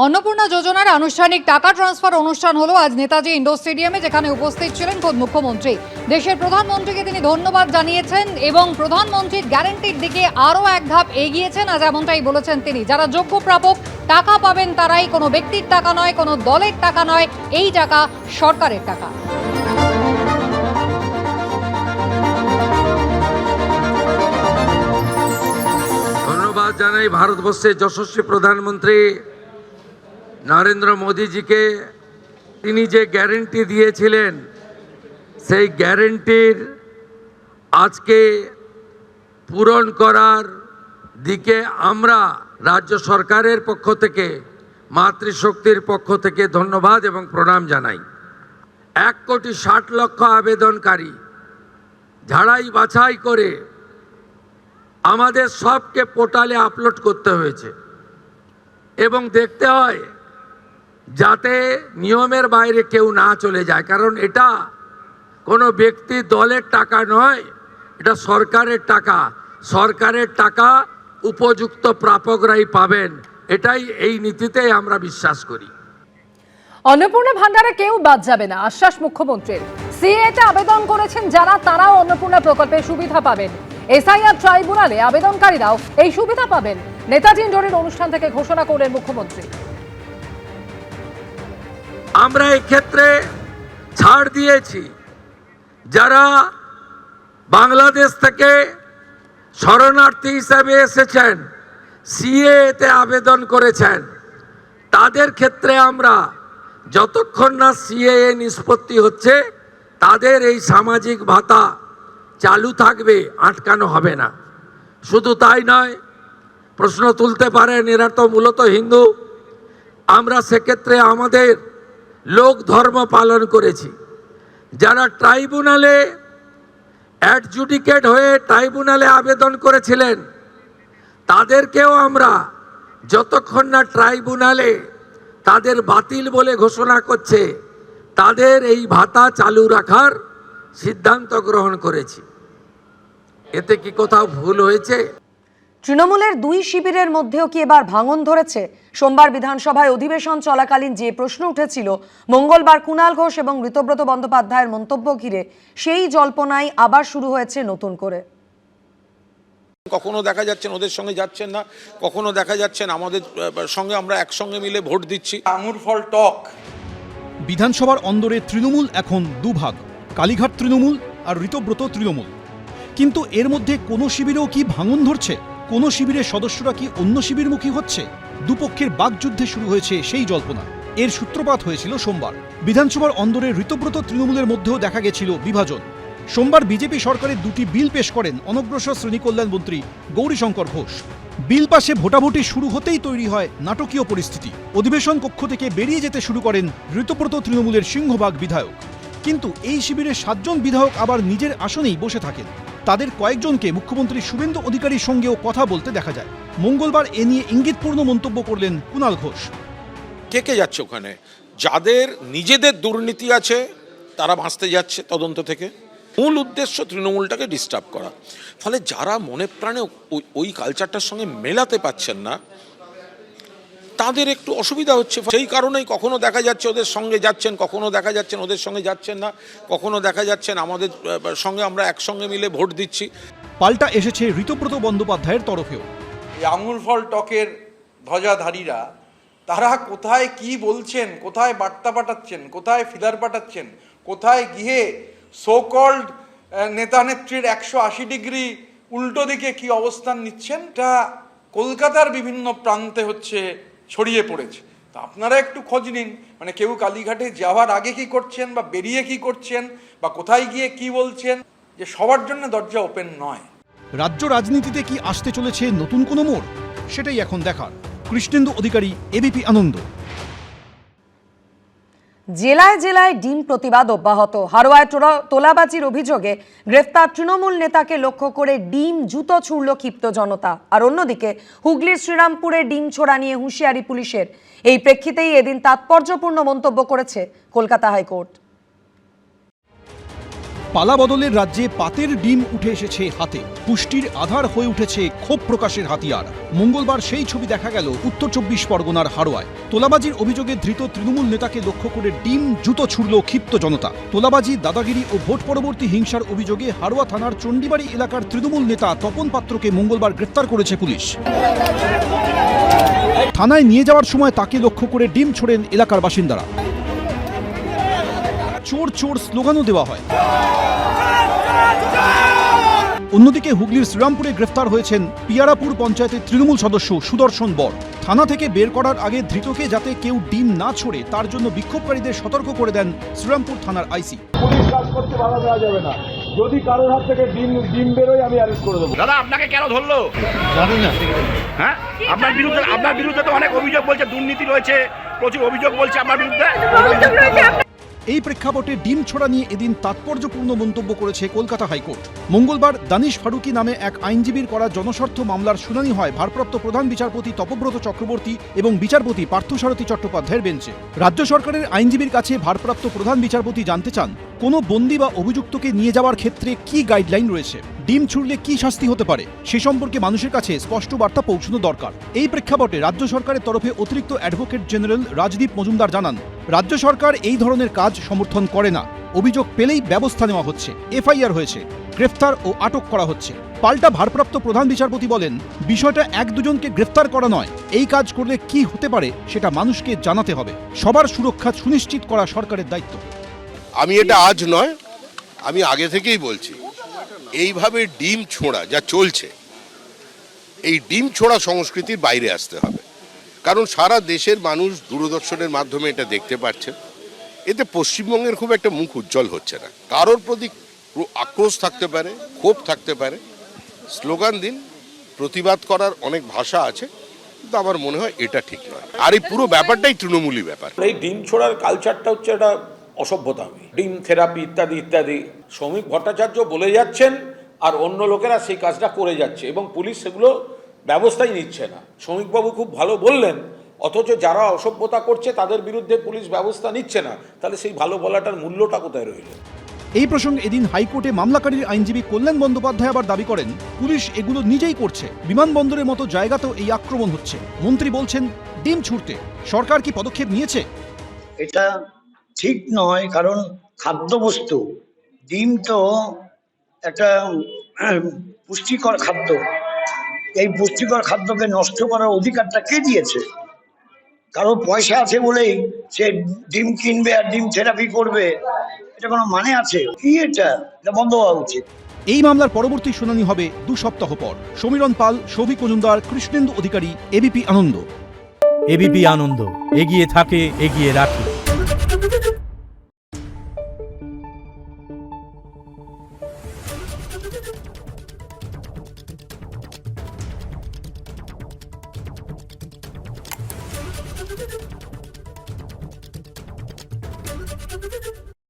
অন্নপূর্ণা যোজনার আনুষ্ঠানিক টাকা ট্রান্সফার অনুষ্ঠান হলো আজ নেতাজি ইন্ডোর স্টেডিয়ামে, যেখানে উপস্থিত ছিলেন খোদ মুখ্যমন্ত্রী। দেশের প্রধানমন্ত্রীকে তিনি ধন্যবাদ জানিয়েছেন এবং প্রধানমন্ত্রীর গ্যারান্টির দিকে আরও এক ধাপ এগিয়েছেন। আজ এমনটাই বলেছেন তিনি, যারা যোগ্য প্রাপক টাকা পাবেন তারাই, কোনো ব্যক্তির টাকা নয়, কোনো দলের টাকা নয়, এই টাকা সরকারের টাকা। ধন্যবাদ জানাই ভারতবর্ষের যশস্বী প্রধানমন্ত্রী নরেন্দ্র মোদীজিকে। তিনি যে গ্যারেন্টি দিয়েছিলেন সেই গ্যারেন্টির আজকে পূরণ করার দিকে আমরা রাজ্য সরকারের পক্ষ থেকে, মাতৃশক্তির পক্ষ থেকে ধন্যবাদ এবং প্রণাম জানাই। 1,60,00,000 আবেদনকারী ঝাড়াই বাছাই করে আমাদের সবকে পোর্টালে আপলোড করতে হয়েছে এবং দেখতে হয় যাতে নিয়মের বাইরে কেউ না চলে যায়, কারণ এটা কোনো ব্যক্তি দলের টাকা নয়, এটা সরকারের টাকা। সরকারের টাকা উপযুক্ত প্রাপকরাই পাবেন, এটাই এই নীতিতেই আমরা বিশ্বাস করি। অন্নপূর্ণা ভান্ডারে কেউ বাদ যাবে না, আশ্বাস মুখ্যমন্ত্রীর। সিএতে আবেদন করেছেন যারা, তারাও অন্নপূর্ণা প্রকল্পের সুবিধা পাবেন। এসআইআর ট্রাইব্যুনালে আবেদনকারীরাও এই সুবিধা পাবেন। নেতাজি ইন্ডোরের অনুষ্ঠান থেকে ঘোষণা করলেন মুখ্যমন্ত্রী। আমরা এক্ষেত্রে ছাড় দিয়েছি, যারা বাংলাদেশ থেকে শরণার্থী হিসাবে এসেছেন, সিএতে আবেদন করেছেন, তাদের ক্ষেত্রে আমরা যতক্ষণ না সিএ নিষ্পত্তি হচ্ছে তাদের এই সামাজিক ভাতা চালু থাকবে, আটকানো হবে না। শুধু তাই নয়, প্রশ্ন তুলতে পারেন এরা তো মূলত হিন্দু। আমরা সেক্ষেত্রে আমাদের লোক ধর্ম পালন করেছি। যারা ট্রাইব্যুনালে অ্যাডজুডিকেট হয়ে ট্রাইব্যুনালে আবেদন করেছিলেন, তাদেরকেও আমরা যতক্ষণ না ট্রাইব্যুনালে তাদের বাতিল বলে ঘোষণা করছে, তাদের এই ভাতা চালু রাখার সিদ্ধান্ত গ্রহণ করেছি। এতে কি কোথাও ভুল হয়েছে? তৃণমূলের দুই শিবিরের মধ্যেও কি এবার ভাঙন ধরেছে? সোমবার বিধানসভায় অধিবেশন চলাকালীন যে প্রশ্ন উঠেছিল মঙ্গলবার কুণাল ঘোষ এবং ঋতব্রত বন্দ্যোপাধ্যায়ের মন্তব্য ঘিরে, সেই জল্পনাই আবার শুরু হয়েছে নতুন করে। কখনো দেখা যাচ্ছেন ওদের সঙ্গে যাচ্ছেন না, কখনো দেখা যাচ্ছেন আমাদের সঙ্গে, আমরা একসঙ্গে মিলে ভোট দিচ্ছি। আঙুর ফল টক। বিধানসভার অন্দরে তৃণমূল এখন দুভাগ, কালীঘাট তৃণমূল আর ঋতব্রত তৃণমূল। কিন্তু এর মধ্যে কোনো শিবিরেও কি ভাঙন ধরছে? কোনো শিবিরের সদস্যরা কি অন্য শিবিরমুখী হচ্ছে? দুপক্ষের বাকযুদ্ধে শুরু হয়েছে সেই জল্পনা। এর সূত্রপাত হয়েছিল সোমবার। বিধানসভার অন্দরে ঋতব্রত তৃণমূলের মধ্যেও দেখা গেছিল বিভাজন। সোমবার বিজেপি সরকারের দুটি বিল পেশ করেন অনগ্রসর শ্রেণী কল্যাণ মন্ত্রী গৌরীশঙ্কর ঘোষ। বিল পাশে ভোটাভুটি শুরু হতেই তৈরি হয় নাটকীয় পরিস্থিতি। অধিবেশন কক্ষ থেকে বেরিয়ে যেতে শুরু করেন ঋতব্রত তৃণমূলের সিংহভাগ বিধায়ক। কিন্তু এই শিবিরের 7 জন বিধায়ক আবার নিজের আসনেই বসে থাকেন। তাদের কয়েকজনকে মুখ্যমন্ত্রী শুভেন্দু অধিকারীর সঙ্গেও কথা বলতে দেখা যায়। মঙ্গলবার এ নিয়ে ইঙ্গিতপূর্ণ মন্তব্য করলেন কুণাল ঘোষ। কে যাচ্ছে ওখানে? যাদের নিজেদের দুর্নীতি আছে তারা বাঁচতে যাচ্ছে তদন্ত থেকে। মূল উদ্দেশ্য তৃণমূলটাকে ডিস্টার্ব করা। ফলে যারা মনে প্রাণে ওই কালচারটার সঙ্গে মেলাতে পারছেন না, তাদের একটু অসুবিধা হচ্ছে। সেই কারণেই কখনো দেখা যাচ্ছে ওদের সঙ্গে যাচ্ছেন, কখনো দেখা যাচ্ছেন ওদের সঙ্গে যাচ্ছেন না, কখনো দেখা যাচ্ছেন আমাদের সঙ্গে, আমরা একসঙ্গে মিলে ভোট দিচ্ছি। পাল্টা এসেছে ঋতব্রত বন্দ্যোপাধ্যায়ের তরফেও। এই আঙুর ফল টকের ধ্বজাধারীরা তারা কোথায় কি বলছেন, কোথায় বার্তা পাঠাচ্ছেন, কোথায় ফিলার পাঠাচ্ছেন, কোথায় গিয়ে সোকল্ড নেতা নেত্রীর 180 ডিগ্রি উল্টো দিকে কি অবস্থান নিচ্ছেন, এটা কলকাতার বিভিন্ন প্রান্তে হচ্ছে ছড়িয়ে পড়েছে। তা আপনারা একটু খোঁজ নিন, মানে কেউ কালীঘাটে যাওয়ার আগে কি করছেন, বা বেরিয়ে কি করছেন, বা কোথায় গিয়ে কি বলছেন, যে সবার জন্য দরজা ওপেন নয়। রাজ্য রাজনীতিতে কি আসতে চলেছে নতুন কোনো মোড়, সেটাই এখন দেখার। কৃষ্ণেন্দু অধিকারী, এবিপি আনন্দ। জেলায় জেলায় ডিম প্রতিবাদ অব্যাহত। হারোয়ায় তোলাবাজির অভিযোগে গ্রেফতার তৃণমূল নেতাকে লক্ষ্য করে ডিম জুতো ছুড়ল ক্ষিপ্ত জনতা। আর অন্যদিকে হুগলির শ্রীরামপুরে ডিম ছোড়া নিয়ে হুঁশিয়ারি পুলিশের। এই প্রেক্ষিতেই এদিন তাৎপর্যপূর্ণ মন্তব্য করেছে কলকাতা হাইকোর্ট। পালা বদলের রাজ্যে পাতের ডিম উঠে এসেছে হাতে, পুষ্টির আধার হয়ে উঠেছে ক্ষোভ প্রকাশের হাতিয়ার। মঙ্গলবার সেই ছবি দেখা গেল উত্তর 24 পরগনার হারোয়ায়। তোলাবাজির অভিযোগে ধৃত তৃণমূল নেতাকে লক্ষ্য করে ডিম জুতো ছুড়ল ক্ষিপ্ত জনতা। তোলাবাজি, দাদাগিরি ও ভোট পরবর্তী হিংসার অভিযোগে হারোয়া থানার চণ্ডীবাড়ি এলাকার তৃণমূল নেতা তপন পাত্রকে মঙ্গলবার গ্রেফতার করেছে পুলিশ। থানায় নিয়ে যাওয়ার সময় তাকে লক্ষ্য করে ডিম ছোড়েন এলাকার বাসিন্দারা। চোর চোর স্লোগানও দেওয়া হয়। অন্যদিকে হুগলির শ্রীরামপুরে গ্রেফতার হয়েছেন পিয়ারাপুর পঞ্চায়েতের তৃণমূল সদস্য সুদর্শন বর। থানা থেকে বের করার আগে ধৃতকে যাতে কেউ ডিম না ছোড়ে তার জন্য বিক্ষোভকারীদের সতর্ক করে দেন শ্রীরামপুর থানার আইসি। পুলিশ কাজ করতে বাধা দেওয়া যাবে না, যদি কারোর হাত থেকে ডিম বেরোয় আমি অ্যারেস্ট করে দেবো। দাদা আপনাকে কেন ধরলো জানি না। হ্যাঁ, আপনার বিরুদ্ধে তো অনেক অভিযোগ বলছে, দুর্নীতি রয়েছে, প্রচুর অভিযোগ বলছে আপনার বিরুদ্ধে। এই প্রেক্ষাপটে ডিম ছোড়া নিয়ে এদিন তাৎপর্যপূর্ণ মন্তব্য করেছে কলকাতা হাইকোর্ট। মঙ্গলবার দানিশ ফারুকি নামে এক আইনজীবীর করা জনস্বার্থ মামলার শুনানি হয় ভারপ্রাপ্ত প্রধান বিচারপতি তপব্রত চক্রবর্তী এবং বিচারপতি পার্থসারথী চট্টোপাধ্যায়ের বেঞ্চে। রাজ্য সরকারের আইনজীবীর কাছে ভারপ্রাপ্ত প্রধান বিচারপতি জানতে চান, কোনো বন্দী বা অভিযুক্তকে নিয়ে যাওয়ার ক্ষেত্রে কি গাইডলাইন রয়েছে, ডিম ছুড়লে কি শাস্তি হতে পারে, সে সম্পর্কে মানুষের কাছে স্পষ্ট বার্তা পৌঁছানো দরকার। এই প্রেক্ষাপটে রাজ্য সরকারের তরফে অতিরিক্ত অ্যাডভোকেট জেনারেল রাজদীপ মজুমদার জানান, রাজ্য সরকার এই ধরনের কাজ সমর্থন করে না। অভিযোগ পেলেই ব্যবস্থা নেওয়া হচ্ছে, এফআইআর হয়েছে, গ্রেফতার ও আটক করা হচ্ছে। পাল্টা ভারপ্রাপ্ত প্রধান বিচারপতি বলেন, বিষয়টা এক দুজনকে গ্রেফতার করা নয়, এই কাজ করলে কি হতে পারে সেটা মানুষকে জানাতে হবে। সবার সুরক্ষা সুনিশ্চিত করা সরকারের দায়িত্ব। আমি এটা আজ নয়, আমি আগে থেকেই বলছি, এইভাবে ডিম ছোঁড়া যা চলছে, এই ডিম ছোঁড়া সংস্কৃতির বাইরে আসতে হবে। কারণ সারা দেশের মানুষ দূরদর্শনের মাধ্যমে এটা দেখতে পাচ্ছে। এতে পশ্চিমবঙ্গের খুব একটা মুখ উজ্জ্বল হচ্ছে না। কারোর প্রতি আক্রোশ থাকতে পারে, ক্ষোভ থাকতে পারে, স্লোগান দিন, প্রতিবাদ করার অনেক ভাষা আছে, কিন্তু আমার মনে হয় এটা ঠিক নয়। আর এই পুরো ব্যাপারটাই তৃণমূলী ব্যাপার। এই ডিম ছোড়ার কালচারটা হচ্ছে একটা অসভ্যতা, ডিম থেরাপি ইত্যাদি ইত্যাদি। শ্রমিক ভট্টাচার্য বলে যাচ্ছেন আর অন্য লোকেরা সেই কাজটা করে যাচ্ছে এবং পুলিশ সেগুলো ব্যবস্থাই নিচ্ছে না। শ্রমিকবাবু খুব ভালো বললেন, অথচ যারা অসভ্যতা করছে তাদের বিরুদ্ধে পুলিশ ব্যবস্থা নিচ্ছে না, তাহলে সেই ভালো বলাটার মূল্যটা কোথায় রইল? এই প্রসঙ্গে এদিন হাইকোর্টে মামলাকারীর আইনজীবী কল্যাণ বন্দ্যোপাধ্যায় আবার দাবি করেন, পুলিশ এগুলো নিজেই করছে, বিমানবন্দরের মতো জায়গাতেও এই আক্রমণ হচ্ছে। মন্ত্রী বলছেন, ডিম ছুড়তে সরকার কি পদক্ষেপ নিয়েছে? এটা ঠিক নয়, কারণ খাদ্যবস্তু, ডিম তো একটা পুষ্টিকর খাদ্য। এই পুষ্টিকর খাদ্যকে নষ্ট করার অধিকারটা কে দিয়েছে? কারো পয়সা আছে বলেই সে ডিম কিনবে আর ডিম থেরাপি করবে, এটা কোনো মানে আছে? কি এটা বন্ধ হওয়া উচিত। এই মামলার পরবর্তী শুনানি হবে 2 সপ্তাহ পর। সমীরণ পাল, সৌভিক মজুমদার, কৃষ্ণেন্দু অধিকারী, এবিপি আনন্দ। এবিপি আনন্দ, এগিয়ে থাকে, এগিয়ে রাখে।